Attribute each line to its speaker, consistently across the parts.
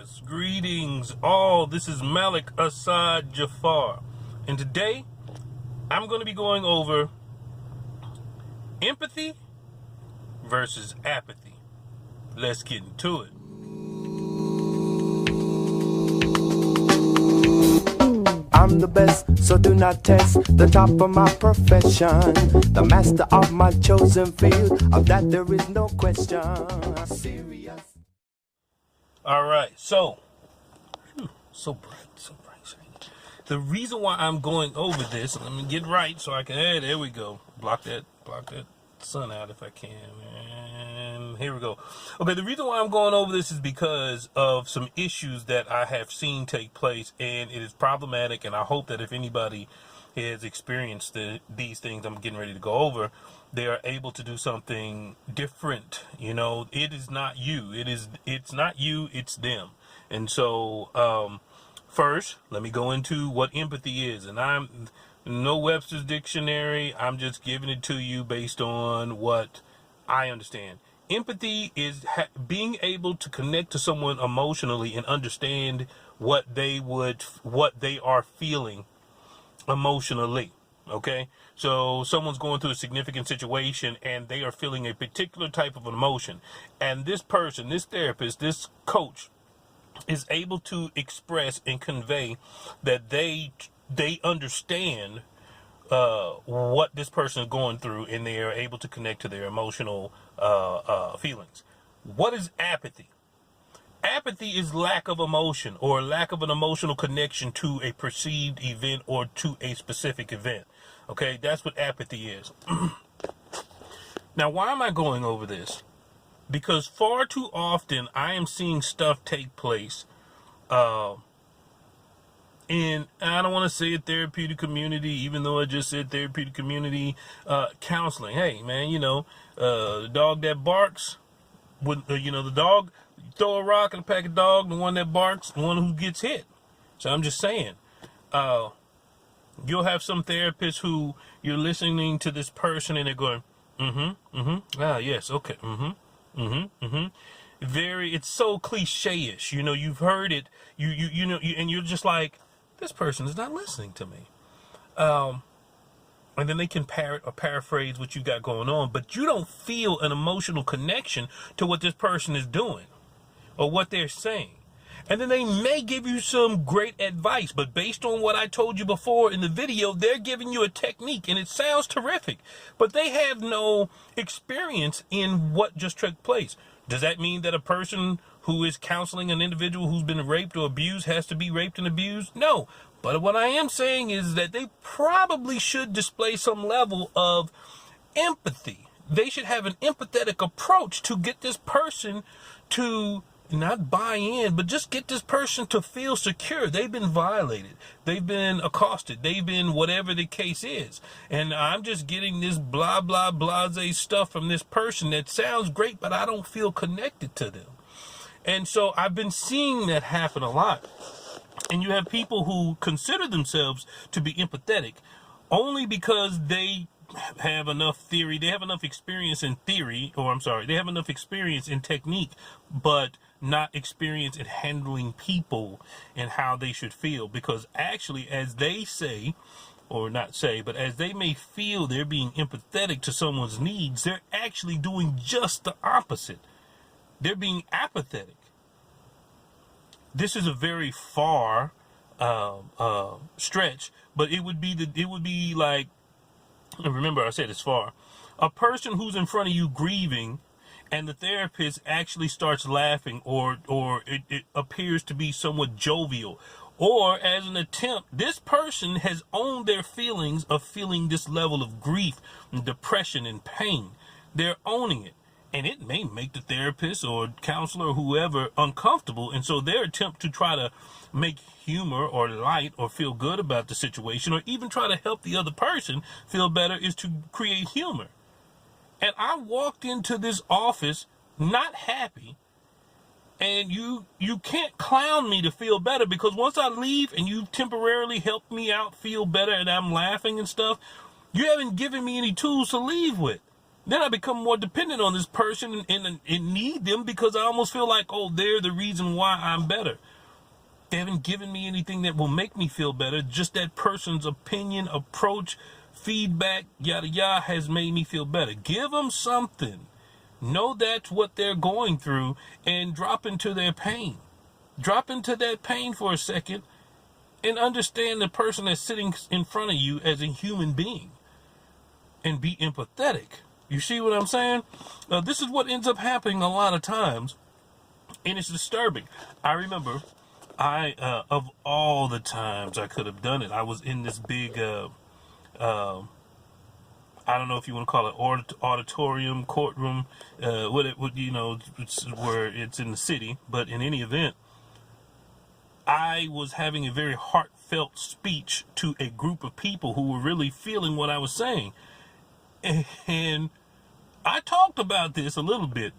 Speaker 1: Yes, greetings all. This is Malik Assad Jafar. And today, I'm going to be going over empathy versus apathy. Let's get into it.
Speaker 2: I'm the best, so do not test the top of my profession, the master of my chosen field, of that there is no question. Serious.
Speaker 1: All right, so bright. The reason why I'm going over this, let me get right so I can, there we go. Block that sun out if I can. And here we go. Okay, the reason why I'm going over this is because of some issues that I have seen take place, and it is problematic, and I hope that if anybody has experienced these things I'm getting ready to go over, they are able to do something different. You know, it is not you. It's not you, it's them. And so, first, let me go into what empathy is. And I'm no Webster's dictionary. I'm just giving it to you based on what I understand. Empathy is being able to connect to someone emotionally and understand what they are feeling emotionally. Okay, so someone's going through a significant situation and they are feeling a particular type of emotion, and this person, this therapist, this coach is able to express and convey that they understand what this person is going through, and they are able to connect to their emotional feelings. What is apathy? Apathy is lack of emotion or lack of an emotional connection to a perceived event or to a specific event. Okay, that's what apathy is. Now, why am I going over this? Because far too often I am seeing stuff take place in, I don't want to say a therapeutic community, even though I just said therapeutic community, counseling. Hey, man, the dog that barks, the dog, you throw a rock and a pack of dog, the one that barks, the one who gets hit. So I'm just saying, you'll have some therapists who you're listening to this person and they're going, yes, okay, it's so cliche-ish. You've heard it, and you're just like, this person is not listening to me. And then they can parrot or paraphrase what you got going on, but you don't feel an emotional connection to what this person is doing or what they're saying. And then they may give you some great advice, but based on what I told you before in the video, they're giving you a technique and it sounds terrific, but they have no experience in what just took place. Does that mean that a person who is counseling an individual who's been raped or abused has to be raped and abused? No. But what I am saying is that they probably should display some level of empathy. They should have an empathetic approach to get this person to not buy in, but just get this person to feel secure. They've been violated. They've been accosted. They've been whatever the case is. And I'm just getting this blah, blah, blase stuff from this person that sounds great, but I don't feel connected to them. And so I've been seeing that happen a lot. And you have people who consider themselves to be empathetic only because they have enough theory, they have enough experience in theory, they have enough experience in technique, but not experience in handling people and how they should feel. Because actually, as they say, or not say, but as they may feel they're being empathetic to someone's needs, they're actually doing just the opposite. They're being apathetic. This is a very far stretch, but it would be like, remember I said it's far, a person who's in front of you grieving, and the therapist actually starts laughing, or it appears to be somewhat jovial, or as an attempt, this person has owned their feelings of feeling this level of grief and depression and pain. They're owning it. And it may make the therapist or counselor or whoever uncomfortable. And so their attempt to try to make humor or light or feel good about the situation, or even try to help the other person feel better, is to create humor. And I walked into this office not happy, and you can't clown me to feel better, because once I leave and you temporarily help me out feel better and I'm laughing and stuff, you haven't given me any tools to leave with. then I become more dependent on this person and need them because I almost feel like, oh, they're the reason why I'm better. They haven't given me anything that will make me feel better. Just that person's opinion, approach, feedback, yada yada has made me feel better. Give them something. Know that's what they're going through and drop into their pain. Drop into that pain for a second and understand the person that's sitting in front of you as a human being and be empathetic. You see what I'm saying? This is what ends up happening a lot of times, and it's disturbing. I remember of all the times I could have done it, I was in this big, I don't know if you want to call it auditorium, courtroom, it's where it's in the city, but in any event, I was having a very heartfelt speech to a group of people who were really feeling what I was saying. And I talked about this a little bit,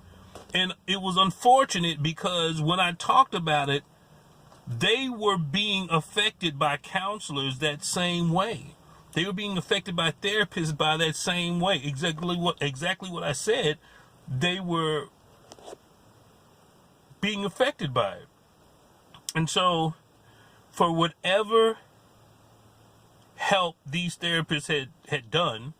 Speaker 1: and it was unfortunate because when I talked about it, they were being affected by counselors that same way. They were being affected by therapists by that same way. Exactly what I said. They were being affected by it. And so, for whatever help these therapists had done,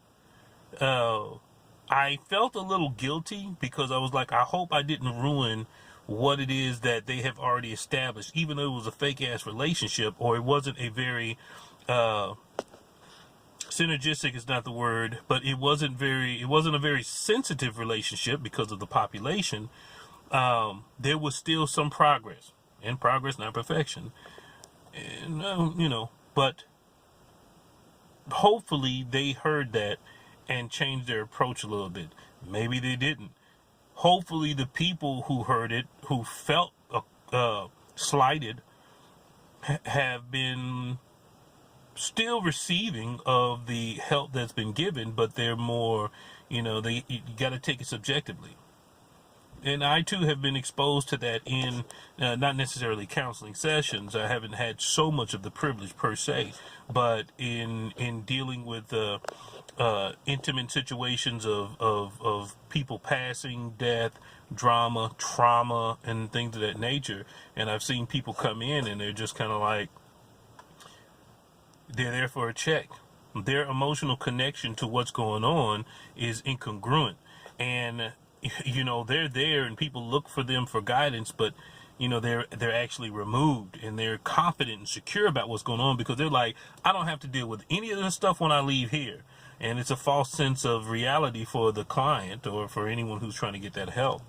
Speaker 1: I felt a little guilty because I was like, I hope I didn't ruin what it is that they have already established, even though it was a fake ass relationship, or it wasn't a very synergistic is not the word, but it wasn't a very sensitive relationship because of the population. There was still some progress, and progress, not perfection. And, but hopefully they heard that and changed their approach a little bit. Maybe they didn't. Hopefully the people who heard it, who felt slighted, have been still receiving of the help that's been given, but they're more, you got to take it subjectively. And I too have been exposed to that in not necessarily counseling sessions. I haven't had so much of the privilege per se, but in dealing with intimate situations of people passing, death, drama, trauma, and things of that nature. And I've seen people come in and they're just kind of like, they're there for a check. Their emotional connection to what's going on is incongruent. And they're there and people look for them for guidance, but they're actually removed, and they're confident and secure about what's going on because they're like, I don't have to deal with any of this stuff when I leave here. And it's a false sense of reality for the client or for anyone who's trying to get that help.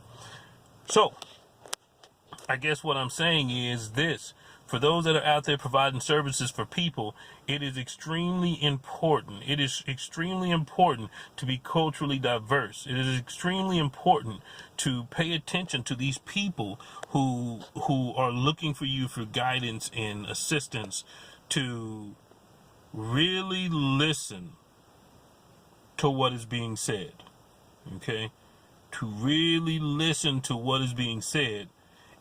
Speaker 1: So I guess what I'm saying is this: for those that are out there providing services for people, it is extremely important. It is extremely important to be culturally diverse. It is extremely important to pay attention to these people who are looking for you for guidance and assistance, to really listen to what is being said. Okay? To really listen to what is being said.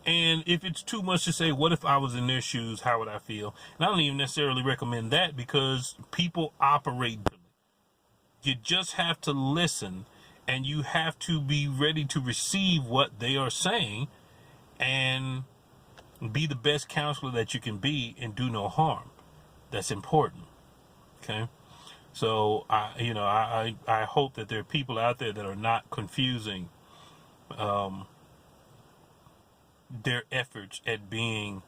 Speaker 1: And if it's too much to say, what if I was in their shoes, how would I feel? And I don't even necessarily recommend that because people operate differently. You just have to listen, and you have to be ready to receive what they are saying and be the best counselor that you can be and do no harm. That's important. Okay? So I hope that there are people out there that are not confusing their efforts at being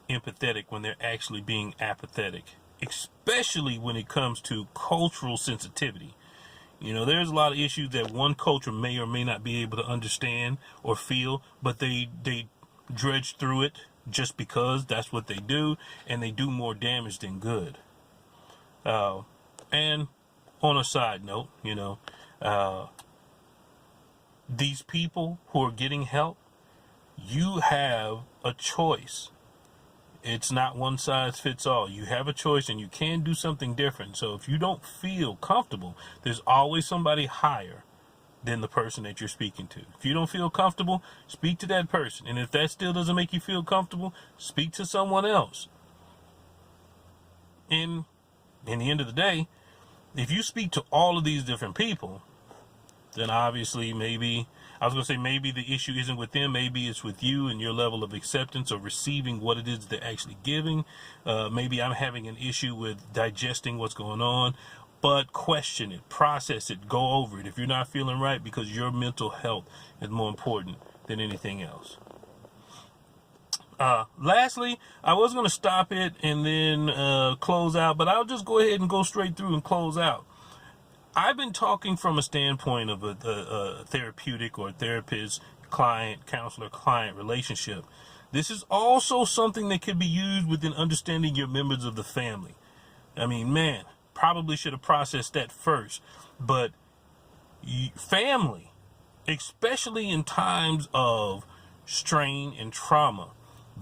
Speaker 1: empathetic when they're actually being apathetic, especially when it comes to cultural sensitivity. There's a lot of issues that one culture may or may not be able to understand or feel, but they dredge through it just because that's what they do, and they do more damage than good. And on a side note, these people who are getting help, you have a choice. It's not one size fits all. You have a choice, and you can do something different. So if you don't feel comfortable, there's always somebody higher than the person that you're speaking to. If you don't feel comfortable, speak to that person. And if that still doesn't make you feel comfortable, speak to someone else. In the end of the day, if you speak to all of these different people, then obviously maybe, I was going to say maybe the issue isn't with them, maybe it's with you and your level of acceptance or receiving what it is they're actually giving. Maybe I'm having an issue with digesting what's going on. But question it, process it, go over it if you're not feeling right, because your mental health is more important than anything else. Lastly, I was going to stop it and then close out, but I'll just go ahead and go straight through and close out. I've been talking from a standpoint of a therapeutic or therapist, client, counselor, client relationship. This is also something that could be used within understanding your members of the family. I mean, man, probably should have processed that first, but family, especially in times of strain and trauma,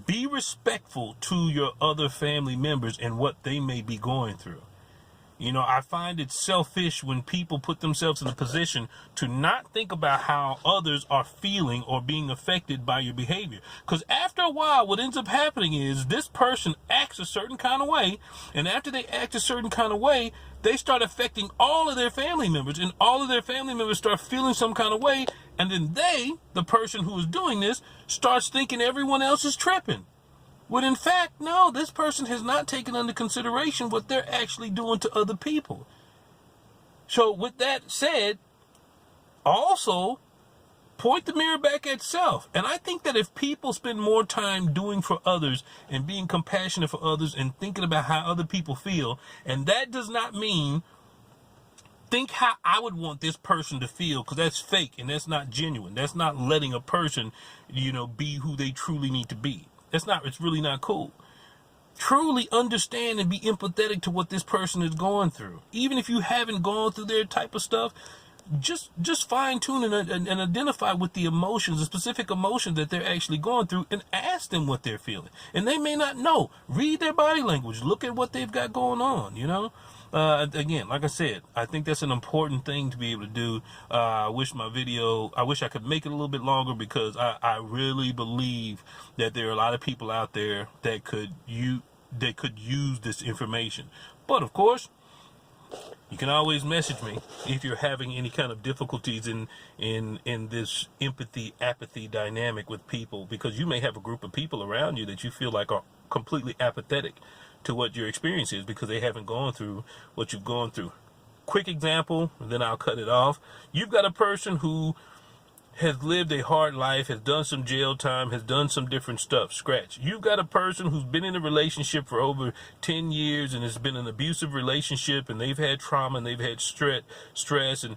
Speaker 1: be respectful to your other family members and what they may be going through. You know, I find it selfish when people put themselves in a position to not think about how others are feeling or being affected by your behavior. Because after a while, what ends up happening is this person acts a certain kind of way, and after they act a certain kind of way, they start affecting all of their family members, and all of their family members start feeling some kind of way, and then the person who is doing this, starts thinking everyone else is tripping. When in fact, no, this person has not taken into consideration what they're actually doing to other people. So with that said, also point the mirror back at self. And I think that if people spend more time doing for others and being compassionate for others and thinking about how other people feel, and that does not mean think how I would want this person to feel, because that's fake and that's not genuine. That's not letting a person, be who they truly need to be. It's really not cool. Truly understand and be empathetic to what this person is going through. Even if you haven't gone through their type of stuff, just fine tune and identify with the emotions, the specific emotions that they're actually going through, and ask them what they're feeling. And they may not know. Read their body language. Look at what they've got going on, Again, like I said, I think that's an important thing to be able to do. I wish I could make it a little bit longer, because I really believe that there are a lot of people out there that could use this information. But of course, you can always message me if you're having any kind of difficulties in this empathy, apathy dynamic with people, because you may have a group of people around you that you feel like are completely apathetic to what your experience is, because they haven't gone through what you've gone through. Quick example, and then I'll cut it off. You've got a person who has lived a hard life, has done some jail time, has done some different stuff. Scratch. You've got a person who's been in a relationship for over 10 years and has been an abusive relationship, and they've had trauma and they've had stress and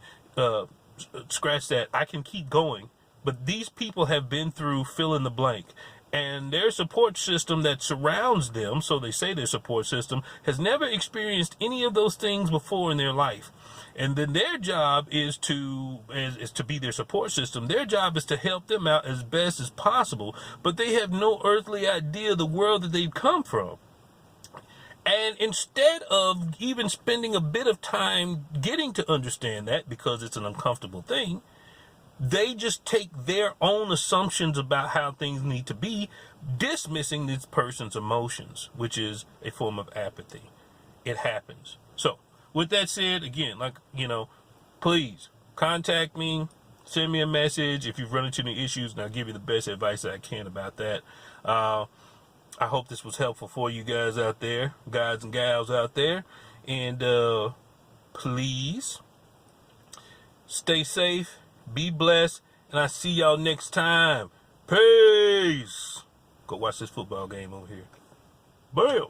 Speaker 1: scratch that. I can keep going, but these people have been through fill in the blank. And their support system that surrounds them, so they say their support system, has never experienced any of those things before in their life. And then their job is to be their support system. Their job is to help them out as best as possible, but they have no earthly idea of the world that they've come from. And instead of even spending a bit of time getting to understand that, because it's an uncomfortable thing, they just take their own assumptions about how things need to be, dismissing this person's emotions, which is a form of apathy. It happens. So, with that said, again, please contact me, send me a message if you've run into any issues, and I'll give you the best advice that I can about that. I hope this was helpful for you guys out there, guys and gals out there, and please stay safe. Be blessed, and I'll see y'all next time. Peace. Go watch this football game over here. Bam.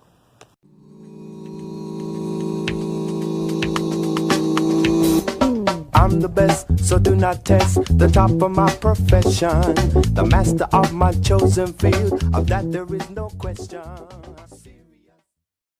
Speaker 2: I'm the best, so do not test the top of my profession. The master of my chosen field, of that there is no question.